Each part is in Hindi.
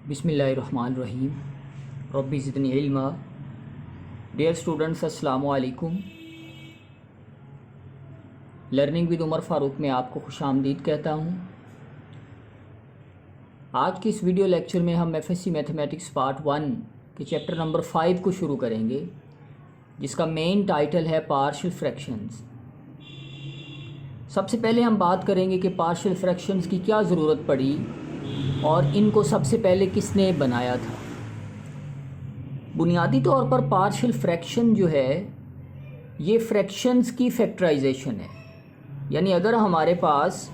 बिस्मिल्लाहिर्रहमानिर्रहीम। रब्बी ज़िदनी इल्मा। डियर स्टूडेंट्स, अस्सलामु अलैकुम। लर्निंग विद उमर फ़ारूक में आपको खुशामदीद कहता हूँ। आज की इस वीडियो लेक्चर में हम एफएससी मैथमेटिक्स पार्ट 1 के चैप्टर नंबर 5 को शुरू करेंगे, जिसका मेन टाइटल है पार्शियल फ्रैक्शंस। सबसे पहले हम बात करेंगे कि पार्शियल फ्रैक्शंस की क्या ज़रूरत पड़ी और इनको सबसे पहले किसने बनाया था। बुनियादी तौर पर पार्शियल फ्रैक्शन जो है ये फ्रैक्शंस की फैक्टराइजेशन है। यानी अगर हमारे पास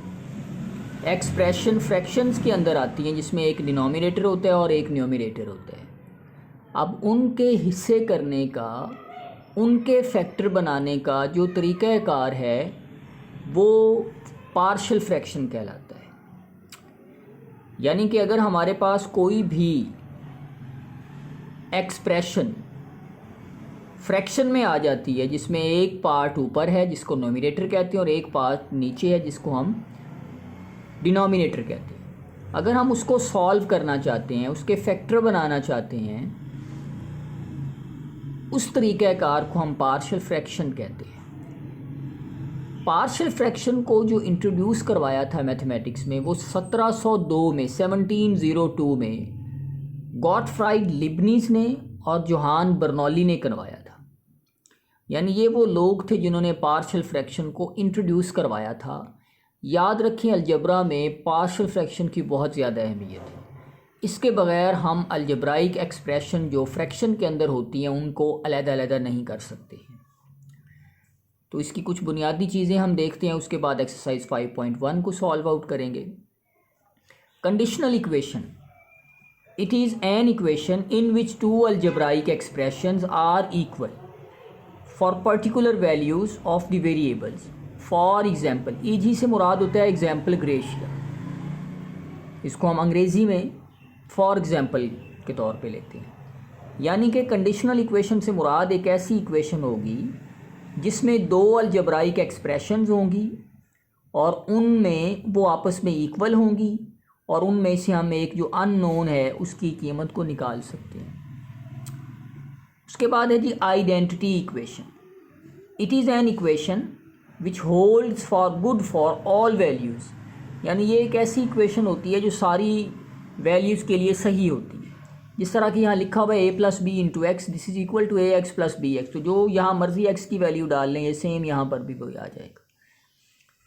एक्सप्रेशन फ्रैक्शंस के अंदर आती हैं जिसमें एक डिनोमिनेटर होता है और एक न्यूमरेटर होता है, अब उनके हिस्से करने का, उनके फैक्टर बनाने का जो तरीक़ाकार है वो पार्शियल फ्रैक्शन कहलाता है। यानी कि अगर हमारे पास कोई भी एक्सप्रेशन फ्रैक्शन में आ जाती है जिसमें एक पार्ट ऊपर है जिसको न्यूमरेटर कहते हैं और एक पार्ट नीचे है जिसको हम डिनोमिनेटर कहते हैं, अगर हम उसको सॉल्व करना चाहते हैं, उसके फैक्टर बनाना चाहते हैं, उस तरीक़ाकार को हम पार्शियल फ्रैक्शन कहते हैं। पार्शियल फ्रैक्शन को जो इंट्रोड्यूस करवाया था मैथमेटिक्स में वो 1702 में गॉटफ्राइड लीबनिज़ ने और जोहान बर्नौली ने करवाया था। यानी ये वो लोग थे जिन्होंने पार्शियल फ्रैक्शन को इंट्रोड्यूस करवाया था। याद रखें, अलजब्रा में पार्शियल फ्रैक्शन की बहुत ज़्यादा अहमियत है। इसके बग़ैर हम अलजब्राइक एक्सप्रेशन जो फ्रैक्शन के अंदर होती हैं उनको अलग-अलग नहीं कर सकते हैं। तो इसकी कुछ बुनियादी चीज़ें हम देखते हैं, उसके बाद एक्सरसाइज 5.1 को सॉल्व आउट करेंगे। Conditional equation, it is an equation in which two algebraic expressions are equal for particular values of the variables. For example, ईजी से मुराद होता है एग्जाम्पल ग्रेशिया, इसको हम अंग्रेज़ी में फॉर एग्जांपल के तौर पे लेते हैं। यानी कि कंडीशनल इक्वेशन से मुराद एक ऐसी इक्वेशन होगी जिसमें दो अलजेब्राइक एक्सप्रेशंस होंगी और उनमें वो आपस में इक्वल होंगी और उनमें से हम एक जो अननोन है उसकी कीमत को निकाल सकते हैं। उसके बाद है जी identity equation. It is an equation which holds for good for all values. यानी ये एक ऐसी इक्वेशन होती है जो सारी वैल्यूज़ के लिए सही होती है। जिस तरह कि यहाँ लिखा हुआ है a plus b into x this is equal to ax plus b x, तो जो यहाँ मर्जी x की वैल्यू डाल लें ये सेम यहाँ पर भी वही आ जाएगा।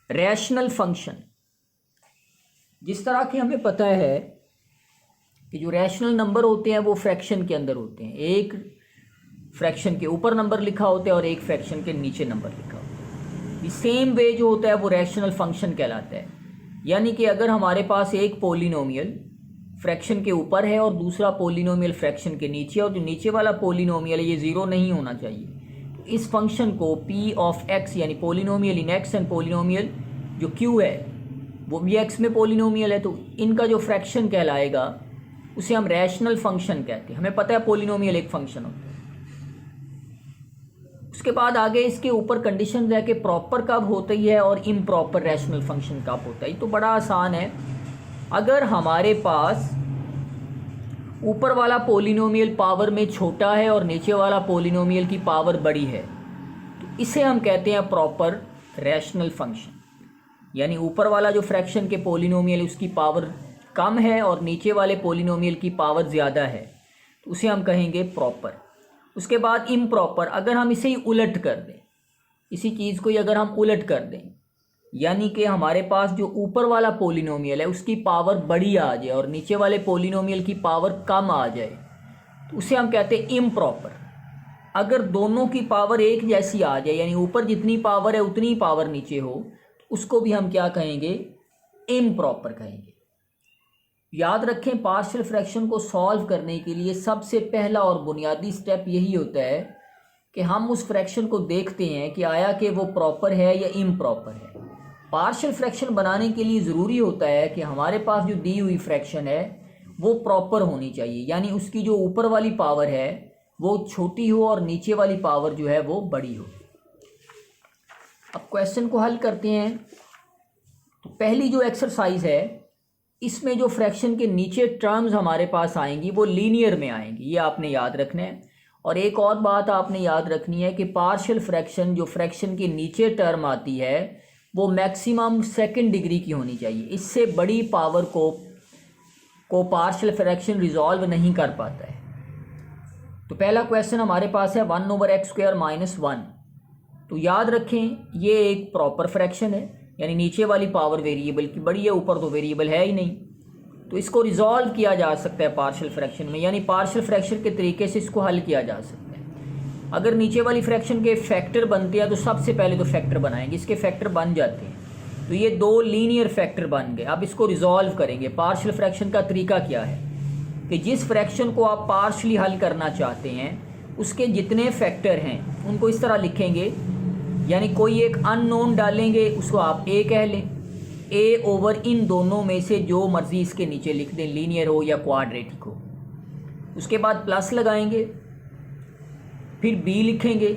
रैशनल फंक्शन, जिस तरह कि हमें पता है कि जो रैशनल नंबर होते हैं वो फ्रैक्शन के अंदर होते हैं, एक फ्रैक्शन के ऊपर नंबर लिखा होता है और एक फ्रैक्शन के नीचे नंबर लिखा होता है। सेम वे जो होता है वो रैशनल फंक्शन कहलाता है। यानी कि अगर हमारे पास एक पोलिनोमियल फ्रैक्शन के ऊपर है और दूसरा पोलिनोमियल फ्रैक्शन के नीचे, और जो नीचे वाला पोलिनोमियल है ये ज़ीरो नहीं होना चाहिए, तो इस फंक्शन को p ऑफ x यानी polynomial in x and polynomial जो q है वो भी x में पोलिनोमियल है, तो इनका जो फ्रैक्शन कहलाएगा उसे हम रैशनल फंक्शन कहते हैं। हमें पता है पोलिनोमियल एक फंक्शन होता है। उसके बाद आगे इसके ऊपर कंडीशन है कि प्रॉपर कब होती है और इम्प्रॉपर रैशनल फंक्शन कब होता है। ये तो बड़ा आसान है। अगर हमारे पास ऊपर वाला पोलिनोमियल पावर में छोटा है और नीचे वाला पोलिनोमियल की पावर बड़ी है तो इसे हम कहते हैं प्रॉपर रैशनल फंक्शन। यानी ऊपर वाला जो फ्रैक्शन के पोलिनोमियल उसकी पावर कम है और नीचे वाले पोलिनोमियल की पावर ज़्यादा है तो उसे हम कहेंगे प्रॉपर। उसके बाद इम्प्रॉपर, अगर हम इसे ही उलट कर दें, इसी चीज़ को ही अगर हम उलट कर दें, यानी कि हमारे पास जो ऊपर वाला पोलिनोमियल है उसकी पावर बड़ी आ जाए और नीचे वाले पोलिनोमियल की पावर कम आ जाए तो उसे हम कहते हैं इम्प्रॉपर। अगर दोनों की पावर एक जैसी आ जाए, यानी ऊपर जितनी पावर है उतनी ही पावर नीचे हो, तो उसको भी हम क्या कहेंगे, इम्प्रॉपर कहेंगे। याद रखें, पार्शियल फ्रैक्शन को सॉल्व करने के लिए सबसे पहला और बुनियादी स्टेप यही होता है कि हम उस फ्रैक्शन को देखते हैं कि आया कि वो प्रॉपर है या इम्प्रॉपर है। पार्शियल फ्रैक्शन बनाने के लिए ज़रूरी होता है कि हमारे पास जो दी हुई फ्रैक्शन है वो प्रॉपर होनी चाहिए, यानी उसकी जो ऊपर वाली पावर है वो छोटी हो और नीचे वाली पावर जो है वो बड़ी हो। अब क्वेश्चन को हल करते हैं। तो पहली जो एक्सरसाइज है इसमें जो फ्रैक्शन के नीचे टर्म्स हमारे पास आएंगी वो लीनियर में आएंगी, ये आपने याद रखना है। और एक और बात आपने याद रखनी है कि पार्शियल फ्रैक्शन, जो फ्रैक्शन के नीचे टर्म आती है वो मैक्सिमम सेकंड डिग्री की होनी चाहिए। इससे बड़ी पावर को पार्शियल फ्रैक्शन रिजॉल्व नहीं कर पाता है। तो पहला क्वेश्चन हमारे पास है 1/x² - 1। तो याद रखें ये एक प्रॉपर फ्रैक्शन है, यानी नीचे वाली पावर वेरिएबल की बड़ी है, ऊपर तो वेरिएबल है ही नहीं। तो इसको रिजॉल्व किया जा सकता है पार्शियल फ्रैक्शन में, यानी पार्शियल फ्रैक्शन के तरीके से इसको हल किया जा सकता है। अगर नीचे वाली फ्रैक्शन के फैक्टर बनते हैं तो सबसे पहले तो फैक्टर बनाएंगे, इसके फैक्टर बन जाते हैं। तो ये दो लीनियर फैक्टर बन गए। अब इसको रिजॉल्व करेंगे। पार्शियल फ्रैक्शन का तरीका क्या है कि जिस फ्रैक्शन को आप पार्शली हल करना चाहते हैं उसके जितने फैक्टर हैं उनको इस तरह लिखेंगे, यानी कोई एक अननोन डालेंगे, उसको आप ए कह लें। ए ओवर इन दोनों में से जो मर्जी इसके नीचे लिख दें, लीनियर हो या क्वाड्रेटिक हो। उसके बाद प्लस लगाएंगे, फिर बी लिखेंगे,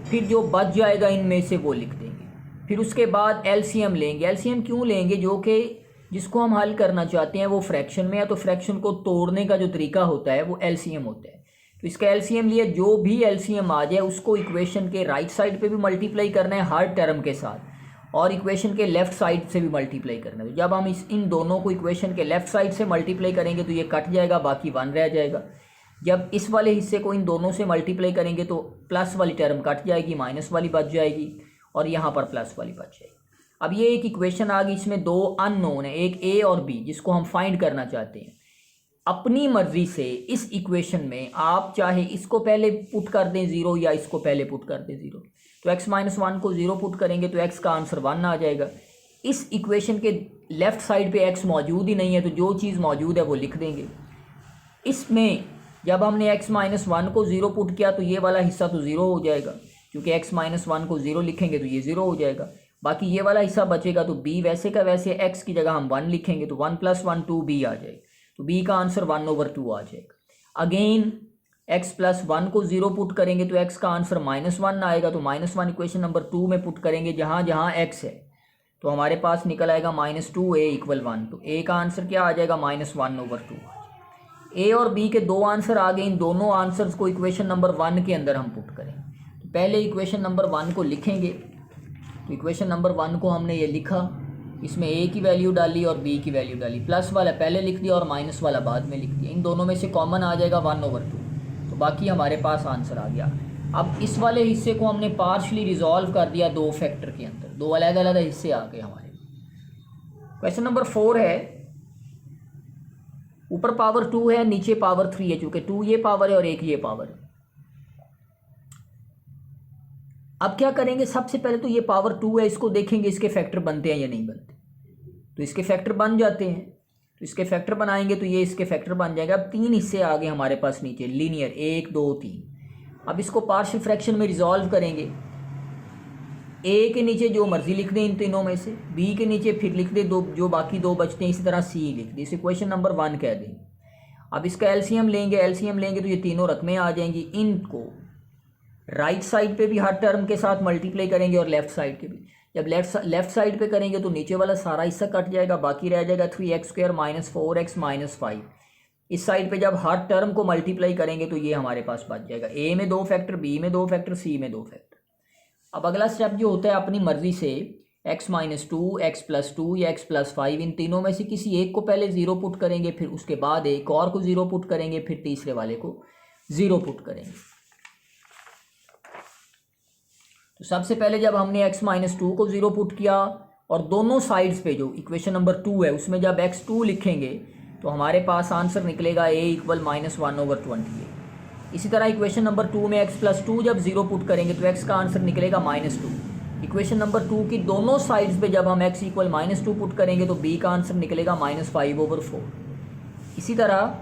फिर जो बच जाएगा इनमें से वो लिख देंगे। फिर उसके बाद एलसीएम लेंगे। एलसीएम क्यों लेंगे? जो कि जिसको हम हल करना चाहते हैं वो फ्रैक्शन में है, तो फ्रैक्शन को तोड़ने का जो तरीका होता है वो एलसीएम होता है। तो इसका एलसीएम लिया, जो भी एलसीएम आ जाए उसको इक्वेशन के राइट साइड पे भी मल्टीप्लाई करना है हर टर्म के साथ, और इक्वेशन के लेफ्ट साइड से भी मल्टीप्लाई करना है। तो जब हम इन दोनों को इक्वेशन के लेफ्ट साइड से मल्टीप्लाई करेंगे तो ये कट जाएगा, बाकी 1 रह जाएगा। जब इस वाले हिस्से को इन दोनों से मल्टीप्लाई करेंगे तो प्लस वाली टर्म कट जाएगी, माइनस वाली बच जाएगी, और यहाँ पर प्लस वाली बच जाएगी। अब ये एक इक्वेशन आ गई, इसमें दो अननोन है, एक ए और बी, जिसको हम फाइंड करना चाहते हैं। अपनी मर्जी से इस इक्वेशन में आप चाहे इसको पहले पुट कर दें 0 या इसको पहले पुट कर दें 0। तो x - 1 को 0 पुट करेंगे तो x का आंसर 1 आ जाएगा। इस इक्वेशन के लेफ्ट साइड पे x मौजूद ही नहीं है, तो जो चीज़ मौजूद है वो लिख देंगे। इसमें जब हमने x - 1 को 0 पुट किया तो ये वाला हिस्सा तो 0 हो जाएगा, क्योंकि x - 1 को 0 लिखेंगे तो ये 0 हो जाएगा। बाकी ये वाला हिस्सा बचेगा, तो b वैसे का वैसे x की जगह हम 1 लिखेंगे, तो 1 + 1 2b आ जाएगा। तो b का आंसर 1/2 आ जाएगा। अगेन x + 1 को 0 पुट करेंगे तो x का आंसर -1 आएगा। तो -1 इक्वेशन नंबर 2 में पुट करेंगे जहाँ जहाँ x है, तो हमारे पास निकल आएगा -2a = 1। तो a का आंसर क्या आ जाएगा? -1/2। a और b के दो आंसर आ गए। इन दोनों आंसर्स को इक्वेशन नंबर 1 के अंदर हम पुट करें। तो पहले इक्वेशन नंबर 1 को लिखेंगे। तो इक्वेशन नंबर 1 को हमने ये लिखा, इसमें a की वैल्यू डाली और b की वैल्यू डाली। प्लस वाला पहले लिख दिया और माइनस वाला बाद में लिख दिया। इन दोनों में से कॉमन आ जाएगा 1/2, तो बाकी हमारे पास आंसर आ गया। अब इस वाले हिस्से को हमने पार्शली रिजॉल्व कर दिया दो फैक्टर के अंदर, दो अलग अलग हिस्से आ गए हमारे। क्वेश्चन नंबर 4 है, ऊपर पावर 2 है, नीचे पावर 3 है, चूंकि 2 ये पावर है और 1 ये पावर है। अब क्या करेंगे? सबसे पहले तो ये पावर 2 है, इसको देखेंगे इसके फैक्टर बनते हैं या नहीं बनते। तो इसके फैक्टर बन जाते हैं, तो इसके फैक्टर बनाएंगे तो ये इसके फैक्टर बन जाएगा। अब 3 हिस्से आ गए हमारे पास नीचे, लीनियर 1 2 3। अब इसको पार्शियल फ्रैक्शन में रिजॉल्व करेंगे। a के नीचे जो मर्जी लिख दें इन तीनों में से, b के नीचे फिर लिख दें दो, जो बाकी दो बचते हैं, इसी तरह c लिख दें। इसे क्वेश्चन नंबर 1 कह देंगे। अब इसका एलसीएम लेंगे तो ये तीनों रकमें आ जाएंगी। इनको राइट साइड पे भी हर टर्म के साथ मल्टीप्लाई करेंगे और लेफ्ट साइड के भी। जब लेफ्ट साइड पे करेंगे तो नीचे वाला सारा हिस्सा कट जाएगा, बाकी रह जाएगा 3x² - 4x - 5। इस साइड पे जब हर टर्म को मल्टीप्लाई करेंगे तो ये हमारे पास बच जाएगा। a में 2 फैक्टर, b में 2 फैक्टर, c में 2 फैक्टर। अब अगला स्टेप जो होता है, अपनी मर्जी से x - 2, x + 2 या x + 5, इन तीनों में से किसी एक को पहले 0 पुट करेंगे, फिर उसके बाद एक और को 0 पुट करेंगे, फिर तीसरे वाले को 0 पुट करेंगे। तो सबसे पहले जब हमने x - 2 को 0 पुट किया और दोनों साइड्स पे जो इक्वेशन नंबर 2 है उसमें जब x2 लिखेंगे तो हमारे पास आंसर निकलेगा a = -1/28। इसी तरह इक्वेशन नंबर 2 में x + 2 जब 0 पुट करेंगे तो x का आंसर निकलेगा -2। इक्वेशन नंबर 2 की दोनों साइड्स पे जब हम x = -2 पुट करेंगे तो b का आंसर निकलेगा -5/4। इसी तरह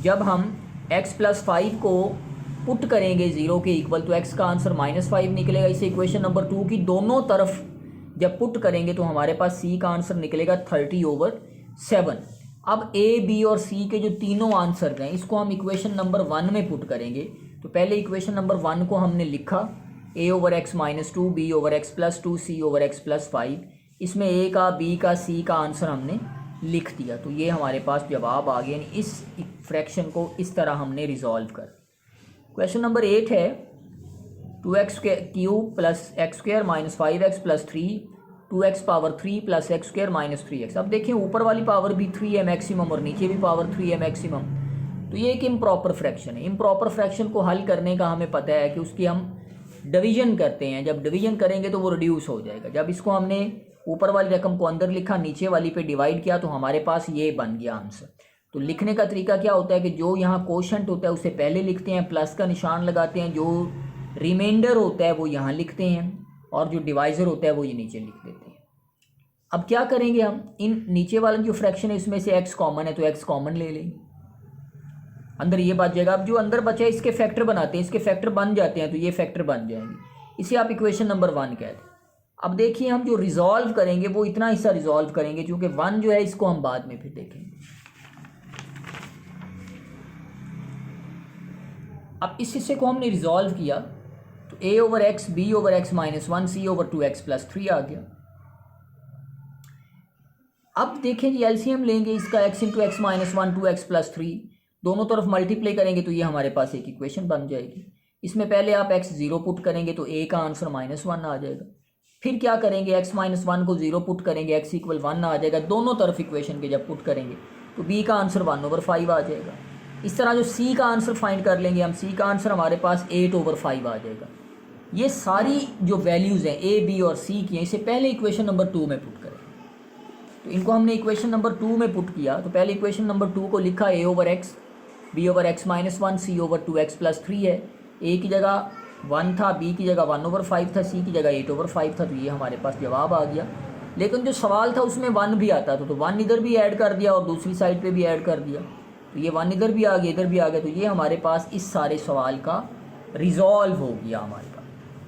जब हम x + 5 को पुट करेंगे 0 के इक्वल तो x का आंसर -5 निकलेगा। इसे इक्वेशन नंबर 2 की दोनों तरफ जब पुट करेंगे तो हमारे पास c का आंसर निकलेगा 30/7। अब a, b और c के जो तीनों आंसर हैं इसको हम इक्वेशन नंबर 1 में पुट करेंगे। तो पहले इक्वेशन नंबर 1 को हमने लिखा a/x - 2, b/x + 2, c/x + 5। इसमें a का, b का, c का आंसर हमने लिख दिया, तो ये हमारे पास जवाब आ गया। यानी इस फ्रैक्शन को इस तरह हमने रिजॉल्व कर। क्वेश्चन नंबर 8 है 2x cube plus x square minus 5x plus 3 2x power 3 plus x square minus 3x। अब देखिए ऊपर वाली पावर भी 3 है मैक्सिमम और नीचे भी पावर 3 है मैक्सिमम, तो ये एक इम्प्रॉपर फ्रैक्शन है। इम्प्रॉपर फ्रैक्शन को हल करने का हमें पता है कि उसकी हम डिवीजन करते हैं, जब डिवीजन करेंगे तो वो रिड्यूस हो जाएगा। जब इसको हमने ऊपर वाली रकम को अंदर लिखा, नीचे वाली पे डिवाइड किया, तो हमारे पास ये बन गया आंसर। तो लिखने का तरीका क्या होता है कि जो यहाँ कोशेंट होता है उसे पहले लिखते हैं, प्लस का निशान लगाते हैं, जो रिमाइंडर होता है वो यहाँ लिखते हैं, और जो डिवाइज़र होता है वो ये नीचे लिख देते हैं। अब क्या करेंगे हम, इन नीचे वाला जो फ्रैक्शन है इसमें से x कॉमन है तो x कॉमन ले लेंगे, अंदर ये बच जाएगा। अब जो अंदर बचा है इसके फैक्टर बनाते हैं, इसके फैक्टर बन जाते हैं तो ये फैक्टर बन जाएंगे। इसे आप इक्वेशन नंबर 1 कहते हैं। अब देखिए हम जो रिजॉल्व करेंगे वो इतना हिस्सा रिजॉल्व करेंगे, क्योंकि 1 जो है इसको हम बाद में फिर देखेंगे। अब इस हिस्से को हमने रिजॉल्व किया तो a over x, b over x minus 1, c over 2x plus 3 आ गया। अब देखें जी एलसीएम लेंगे इसका, x into x minus 1 2x plus 3, दोनों तरफ मल्टीप्लाई करेंगे तो ये हमारे पास एक इक्वेशन बन जाएगी। इसमें पहले आप x 0 पुट करेंगे तो a का आंसर -1 आ जाएगा। फिर क्या करेंगे, x माइनस 1 को 0 पुट करेंगे, x इक्वल 1 आ जाएगा। दोनों तरफ इक्वेशन के जब पुट करेंगे तो b का आंसर 1/5 आ जाएगा। इस तरह जो c का आंसर फाइंड कर लेंगे हम, c का आंसर हमारे पास 8/5 आ जाएगा। ये सारी जो वैल्यूज़ हैं a, b और c की हैं, इसे पहले इक्वेशन नंबर 2 में पुट करें। तो इनको हमने इक्वेशन नंबर 2 में पुट किया, तो पहले इक्वेशन नंबर 2 को लिखा a over x, b over x minus 1, c over 2x plus 3 है। a की जगह 1 था, b की जगह 1/5 था, c की जगह 8/5 था, तो ये हमारे पास जवाब आ गया। लेकिन जो सवाल था उसमें 1 भी आता था, तो 1 इधर भी ऐड कर दिया और दूसरी साइड पे भी ऐड कर दिया, तो ये 1 इधर भी आ गया, इधर भी आ गया। तो ये हमारे पास इस सारे सवाल का रिजॉल्व हो गया हमारे पास।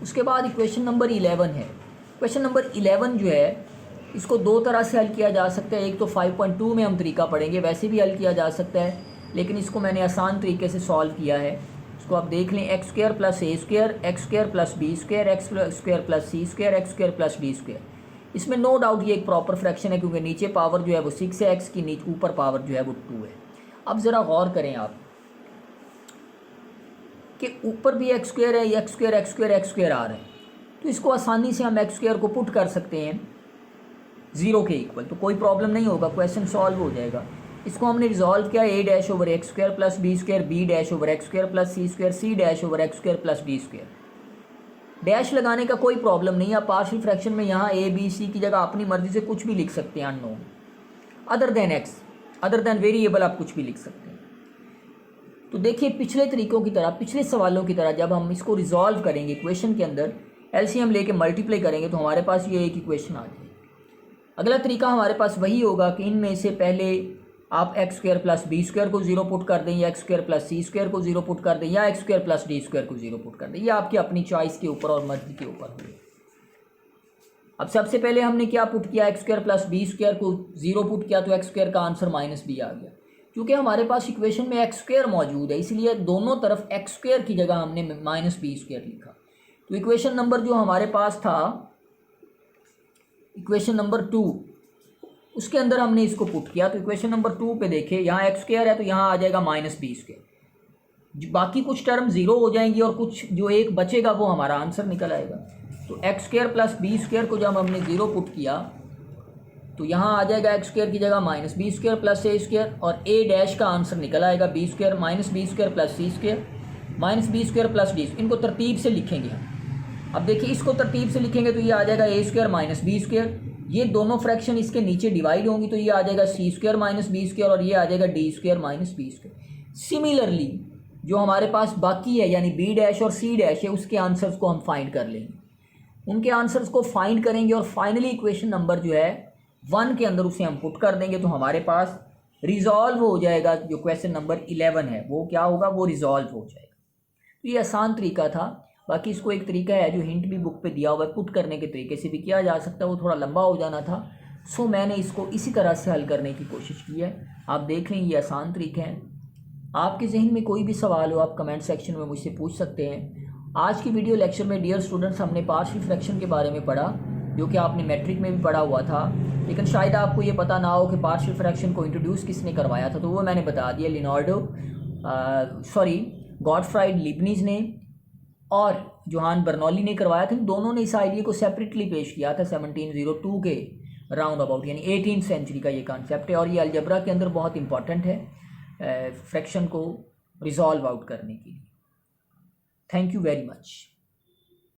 उसके बाद इक्वेशन नंबर 11 है। क्वेश्चन नंबर 11 जो है इसको दो तरह से हल किया जा सकता है। एक तो 5.2 में हम तरीका पढ़ेंगे, वैसे भी हल किया जा सकता है, लेकिन इसको मैंने आसान तरीके से सॉल्व किया है। इसको आप देख लें, x square plus a square, x square plus b square, x square plus c square, x square plus d square. इसमें नो डाउट ये एक प्रॉपर फ्रैक्शन है, क्योंकि नीचे पावर जो है वो 6 है, एक्स की नीचे ऊपर पावर जो है वो 2 है। अब ज़रा गौर करें आप कि ऊपर भी एक्स स्क्वायर है, x square x square x square आ रहे हैं, तो इसको आसानी से हम एक्स स्क्वायर को पुट कर सकते हैं 0 के इक्वल, तो कोई प्रॉब्लम नहीं होगा, क्वेश्चन सॉल्व हो जाएगा। इसको हमने रिजॉल्व किया, a dash over x square plus b square, b dash over x square plus c square, c dash over x square plus d square. Dash लगाने का कोई प्रॉब्लम नहीं है, आप पार्शियल फ्रैक्शन में यहाँ a b c की जगह अपनी मर्जी से कुछ भी लिख सकते हैं, unknown other than x, other than variable आप कुछ भी लिख सकते हैं। तो देखिए पिछले तरीकों की तरह, पिछले सवालों की तरह जब हम इसको रिजॉल्व करेंगे इक्वेशन के अंदर एलसीएम लेके मल्टीप्लाई करेंगे तो हमारे पास ये एक इक्वेशन आ जाएगी। अगला तरीका हमारे पास वही होगा कि इनमें से पहले आप x square plus b square को 0 पुट कर दें, या x square plus c square को 0 पुट कर दें, या x square plus d square को 0 पुट कर दें। ये आपकी अपनी चॉइस के ऊपर और मर्जी के ऊपर होगी। अब सबसे पहले हमने क्या पुट किया, x square plus b square को 0 पुट किया, तो एक्स स्क्वायर का आंसर -b आ गया। क्योंकि हमारे पास इक्वेशन में एक्स स्क्वायर मौजूद है, इसलिए दोनों तरफ एक्स स्क्वायर की जगह हमने -b स्क्वायर लिखा। तो इक्वेशन नंबर जो हमारे पास था, इक्वेशन नंबर 2, उसके अंदर हमने इसको पुट किया। तो इक्वेशन नंबर 2 पे देखिए, यहाँ एक्स स्क्वायर है तो यहाँ आ जाएगा -b स्क्वायर, बाकी कुछ टर्म 0 हो जाएंगी और कुछ जो एक बचेगा वो हमारा आंसर निकल आएगा। तो x square plus b square को जब हमने 0 पुट किया तो यहाँ आ जाएगा एक्स स्क्वायर की जगह -b square plus a square, और ए डैश का आंसर निकल आएगा b square -b square plus c square -b square plus d. इनको तरतीब से लिखेंगे हम। अब देखिए इसको तरतीब से लिखेंगे तो ये आ जाएगा a स्क्वायर -b स्क्वायर, ये दोनों फ्रैक्शन इसके नीचे डिवाइड होंगी तो ये आ जाएगा c स्क्वायर -b स्क्वायर, और ये आ जाएगा d square -b square. Similarly जो हमारे पास बाकी है यानी b डैश और c डैश है, उसके आंसर्स को हम फाइंड कर लेंगे। उनके आंसर्स को फाइंड करेंगे और फाइनली इक्वेशन नंबर जो है 1 के अंदर उसे हम पुट कर देंगे, तो हमारे पास रिजॉल्व हो जाएगा। जो क्वेश्चन नंबर 11 है वो क्या होगा, वो रिजॉल्व हो जाएगा। तो ये आसान तरीका था। बाकी इसको एक तरीका है जो हिंट भी बुक पे दिया हुआ है, पुट करने के तरीके से भी किया जा सकता है, वो थोड़ा लंबा हो जाना था, सो मैंने इसको इसी तरह से हल करने की कोशिश की है। आप देख लें ये आसान तरीके हैं। आपके जहन में कोई भी सवाल हो आप कमेंट सेक्शन में मुझसे पूछ सकते हैं। आज की वीडियो लेक्चर में डियर स्टूडेंट्स हमने पार्शियल फ्रैक्शन के बारे में पढ़ा। जो कि आपने मैट्रिक में भी पढ़ा हुआ था, लेकिन शायद आपको ये पता ना हो कि पार्शियल फ्रैक्शन को इंट्रोड्यूस किसने करवाया था, तो वो मैंने बता दिया, गॉटफ्राइड लीबनीज़ ने और जोहान बर्नौली ने करवाया था। दोनों ने इस आइडिया को सेपरेटली पेश किया था 1702 के राउंड अबाउट, यानी 18th सेंचुरी का ये कॉन्सेप्ट है और ये अलजबरा के अंदर बहुत इंपॉर्टेंट है फ्रैक्शन को रिजॉल्व आउट करने के लिए। Thank you very much.